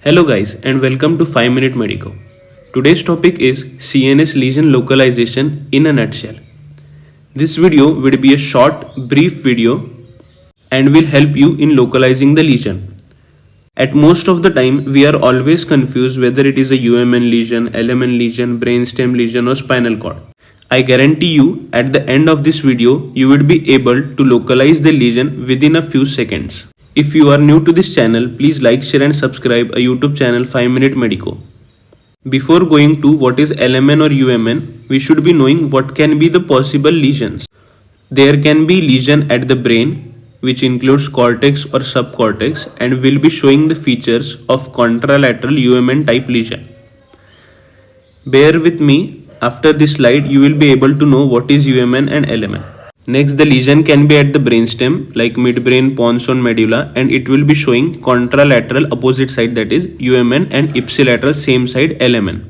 Hello guys and welcome to 5 Minute Medico. Today's topic is CNS lesion localization in a nutshell. This video will be a short, brief video and will help you in localizing the lesion. At most of the time, we are always confused whether it is a UMN lesion, LMN lesion, brainstem lesion or spinal cord. I guarantee you at the end of this video, you will be able to localize the lesion within a few seconds. If you are new to this channel, please like, share and subscribe a YouTube channel 5 Minute Medico. Before going to what is LMN or UMN, we should be knowing what can be the possible lesions. There can be lesion at the brain, which includes cortex or subcortex and will be showing the features of contralateral UMN type lesion. Bear with me, after this slide you will be able to know what is UMN and LMN. Next, the lesion can be at the brainstem like midbrain, pons on medulla, and it will be showing contralateral opposite side, that is UMN, and ipsilateral same side LMN.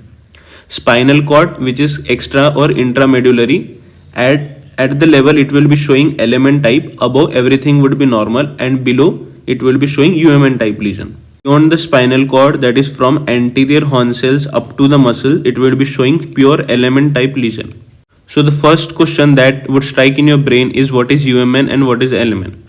Spinal cord, which is extra or intramedullary, at the level it will be showing LMN type, above everything would be normal and below it will be showing UMN type lesion. Beyond the spinal cord, that is from anterior horn cells up to the muscle, it will be showing pure LMN type lesion. So the first question that would strike in your brain is what is UMN and what is LMN.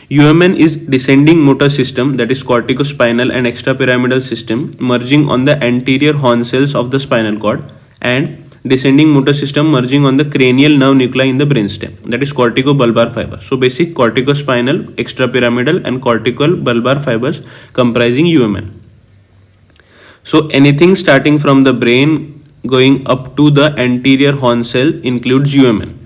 UMN is descending motor system, that is corticospinal and extrapyramidal system merging on the anterior horn cells of the spinal cord, and descending motor system merging on the cranial nerve nuclei in the brainstem, that is corticobulbar fiber. So basic corticospinal, extrapyramidal and corticobulbar fibers comprising UMN. So anything starting from the brain going up to the anterior horn cell includes UMN.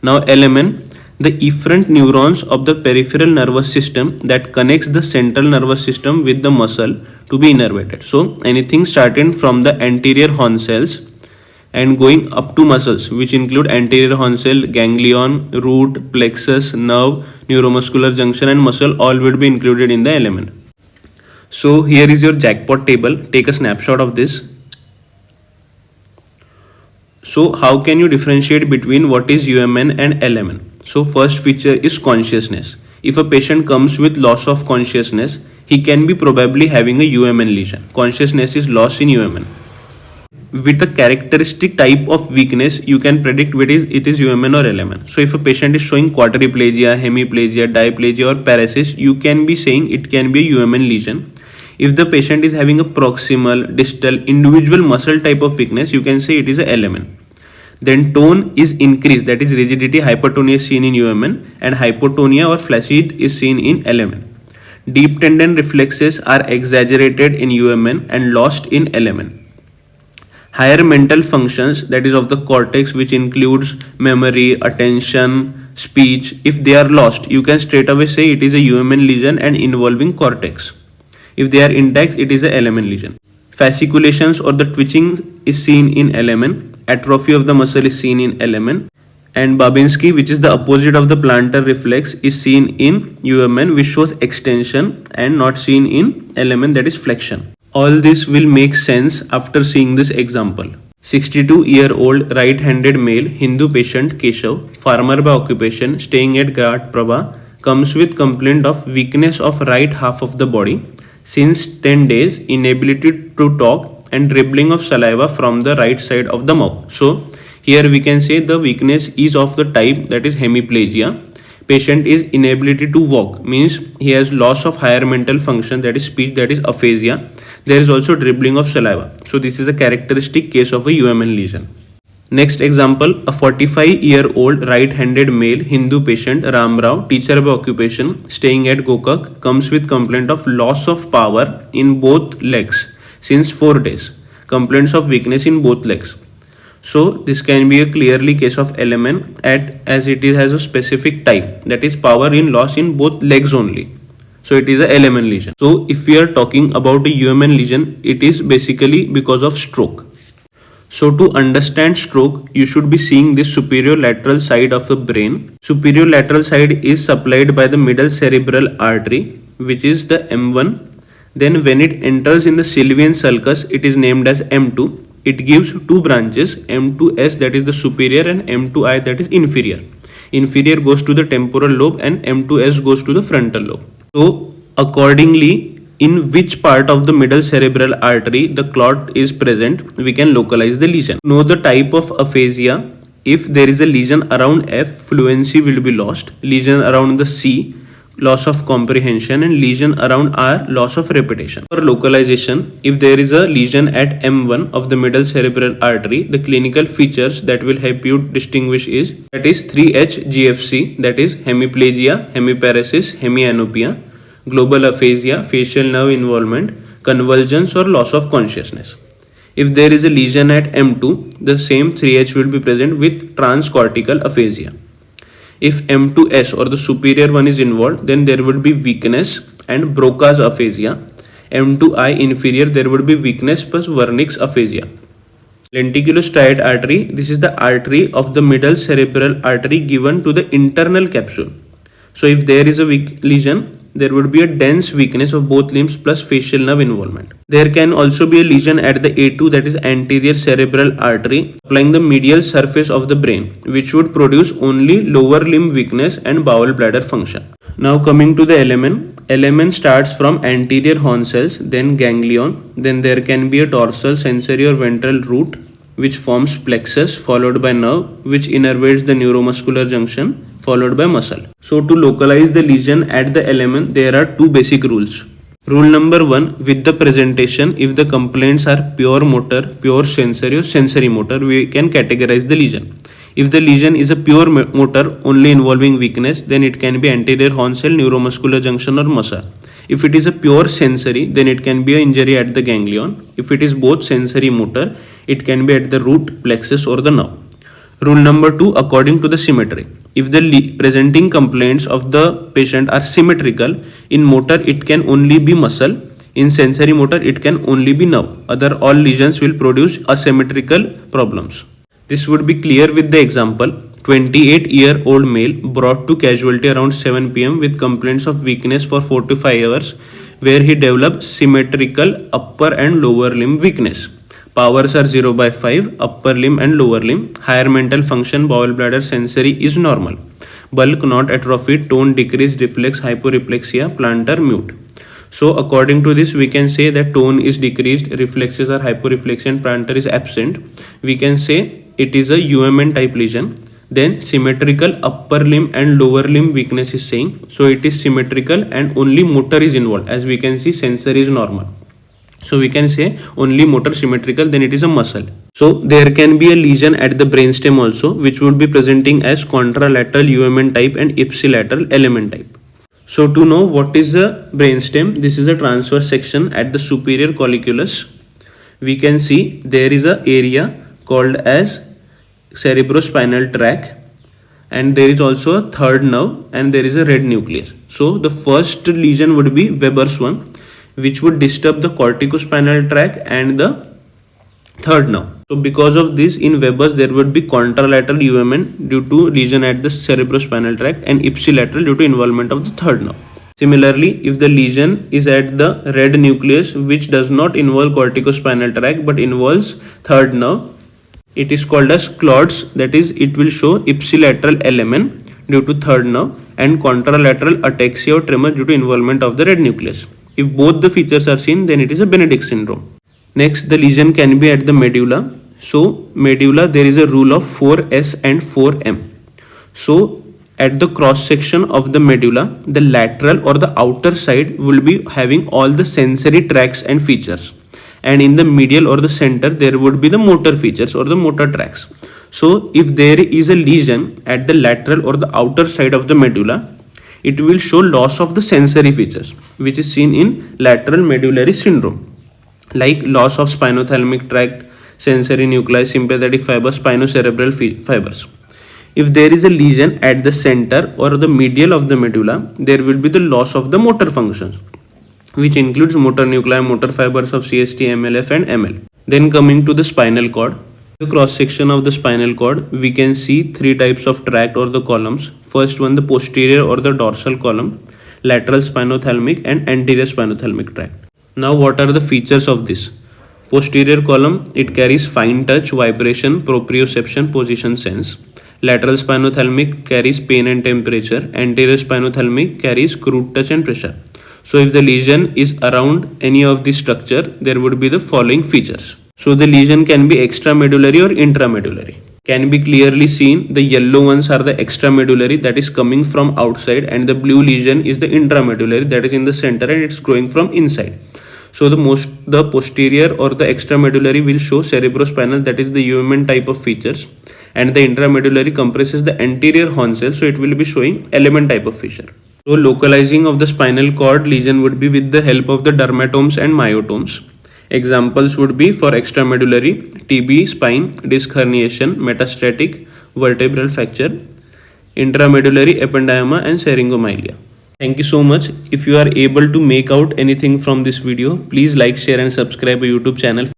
Now LMN, the efferent neurons of the peripheral nervous system that connects the central nervous system with the muscle to be innervated. So anything starting from the anterior horn cells and going up to muscles, which include anterior horn cell, ganglion, root, plexus, nerve, neuromuscular junction and muscle, all will be included in the LMN. So here is your jackpot table. Take a snapshot of this. So how can you differentiate between what is UMN and LMN? So first feature is consciousness. If a patient comes with loss of consciousness, he can be probably having a UMN lesion. Consciousness is lost in UMN. With a characteristic type of weakness, you can predict whether it is UMN or LMN. So if a patient is showing quadriplegia, hemiplegia, diplegia or paresis, you can be saying it can be a UMN lesion. If the patient is having a proximal, distal, individual muscle type of weakness, you can say it is a LMN. Then tone is increased, that is rigidity, hypertonia is seen in UMN, and hypotonia or flaccid is seen in LMN. Deep tendon reflexes are exaggerated in UMN and lost in LMN. Higher mental functions, that is of the cortex, which includes memory, attention, speech, if they are lost, you can straight away say it is a UMN lesion and involving cortex. If they are intact, it is a LMN lesion. Fasciculations or the twitching is seen in LMN. Atrophy of the muscle is seen in LMN. And Babinski, which is the opposite of the plantar reflex, is seen in UMN, which shows extension, and not seen in LMN, that is flexion. All this will make sense after seeing this example. 62-year-old right-handed male Hindu patient Keshav, farmer by occupation, staying at Ghat Prabha, comes with complaint of weakness of right half of the body. Since 10 days, inability to talk and dribbling of saliva from the right side of the mouth. So here we can say the weakness is of the type that is hemiplegia. Patient is inability to walk, means he has loss of higher mental function, that is speech, that is aphasia. There is also dribbling of saliva. So this is a characteristic case of a UMN lesion. Next example, a 45-year-old right-handed male Hindu patient Ram Rao, teacher by occupation, staying at Gokak, comes with complaint of loss of power in both legs since 4 days. Complaints of weakness in both legs. So this can be a clearly case of LMN as it has a specific type, that is power in loss in both legs only. So it is a LMN lesion. So if we are talking about a UMN lesion, it is basically because of stroke. So to understand stroke, you should be seeing this superior lateral side of the brain. Superior lateral side is supplied by the middle cerebral artery, which is the M1. Then when it enters in the sylvian sulcus, it is named as M2. It gives two branches, M2S, that is the superior, and M2I, that is inferior. Inferior goes to the temporal lobe and M2S goes to the frontal lobe. So accordingly, in which part of the middle cerebral artery the clot is present, we can localize the lesion. Know the type of aphasia. If there is a lesion around F, fluency will be lost. Lesion around the C, loss of comprehension, and lesion around R, loss of repetition. For localization, if there is a lesion at M1 of the middle cerebral artery, the clinical features that will help you distinguish is 3H GFC, that is hemiplegia, hemiparesis, hemianopia, global aphasia, facial nerve involvement, convulsions or loss of consciousness. If there is a lesion at M2, the same 3H will be present with transcortical aphasia. If M2S or the superior one is involved, then there would be weakness and Broca's aphasia. M2I inferior, there would be weakness plus Wernicke's aphasia. Lenticulostriate artery, this is the artery of the middle cerebral artery given to the internal capsule. So if there is a weak lesion, there would be a dense weakness of both limbs plus facial nerve involvement. There can also be a lesion at the A2, that is anterior cerebral artery, supplying the medial surface of the brain, which would produce only lower limb weakness and bowel bladder function. Now coming to the LMN. LMN starts from anterior horn cells, then ganglion, then there can be a dorsal sensory or ventral root which forms plexus followed by nerve which innervates the neuromuscular junction followed by muscle. So to localize the lesion at the LMN, there are two basic rules. Rule number 1, with the presentation, if the complaints are pure motor, pure sensory or sensory motor, we can categorize the lesion. If the lesion is a pure motor only involving weakness, then it can be anterior horn cell, neuromuscular junction or muscle. If it is a pure sensory, then it can be an injury at the ganglion. If it is both sensory motor, it can be at the root, plexus or the nerve. Rule number 2, according to the symmetry. If the presenting complaints of the patient are symmetrical, in motor it can only be muscle, in sensory motor it can only be nerve. All lesions will produce asymmetrical problems. This would be clear with the example. 28-year-old male brought to casualty around 7 p.m. with complaints of weakness for 4 to 5 hours, where he developed symmetrical upper and lower limb weakness. Powers are 0/5, upper limb and lower limb. Higher mental function, bowel bladder, sensory is normal. Bulk not atrophied, tone decreased, reflex hyporeflexia, plantar mute. So according to this, we can say that tone is decreased, reflexes are hyporeflexia and plantar is absent. We can say it is a UMN type lesion. Then symmetrical upper limb and lower limb weakness is saying. So it is symmetrical and only motor is involved. As we can see, sensory is normal. So we can say only motor symmetrical, then it is a muscle. So there can be a lesion at the brainstem also, which would be presenting as contralateral UMN type and ipsilateral LMN type. So to know what is the brainstem, this is a transverse section at the superior colliculus. We can see there is an area called as cerebrospinal tract, and there is also a third nerve and there is a red nucleus. So the first lesion would be Weber's one, which would disturb the corticospinal tract and the third nerve. So because of this, in Weber's there would be contralateral UMN due to lesion at the cerebrospinal tract and ipsilateral due to involvement of the third nerve. Similarly, if the lesion is at the red nucleus which does not involve corticospinal tract but involves third nerve, it is called as clots, that is it will show ipsilateral LMN due to third nerve and contralateral ataxia or tremor due to involvement of the red nucleus. If both the features are seen, then it is a Benedict syndrome. Next, the lesion can be at the medulla. So medulla, there is a rule of 4S and 4M. So at the cross section of the medulla, the lateral or the outer side will be having all the sensory tracts and features. And in the medial or the center, there would be the motor features or the motor tracts. So if there is a lesion at the lateral or the outer side of the medulla, it will show loss of the sensory features, which is seen in lateral medullary syndrome, like loss of spinothalamic tract, sensory nuclei, sympathetic fibers, spinocerebral fibers. If there is a lesion at the center or the medial of the medulla, there will be the loss of the motor functions, which includes motor nuclei, motor fibers of CST, MLF and ML. Then coming to the spinal cord. The cross section of the spinal cord, we can see three types of tract or the columns. First one, the posterior or the dorsal column, lateral spinothalamic and anterior spinothalamic tract. Now what are the features of this? Posterior column, it carries fine touch, vibration, proprioception, position sense. Lateral spinothalamic carries pain and temperature. Anterior spinothalamic carries crude touch and pressure. So if the lesion is around any of the structure, there would be the following features. So the lesion can be extramedullary or intramedullary. Can be clearly seen. The yellow ones are the extramedullary, that is coming from outside, and the blue lesion is the intramedullary, that is in the center and it's growing from inside. So the posterior or the extramedullary will show cerebrospinal, that is the UMN type of features, and the intramedullary compresses the anterior horn cell, so it will be showing LMN type of feature. So localizing of the spinal cord lesion would be with the help of the dermatomes and myotomes. Examples would be for extramedullary, TB, spine, disc herniation, metastatic, vertebral fracture, intramedullary, ependyma and syringomyelia. Thank you so much. If you are able to make out anything from this video, please like, share and subscribe our YouTube channel.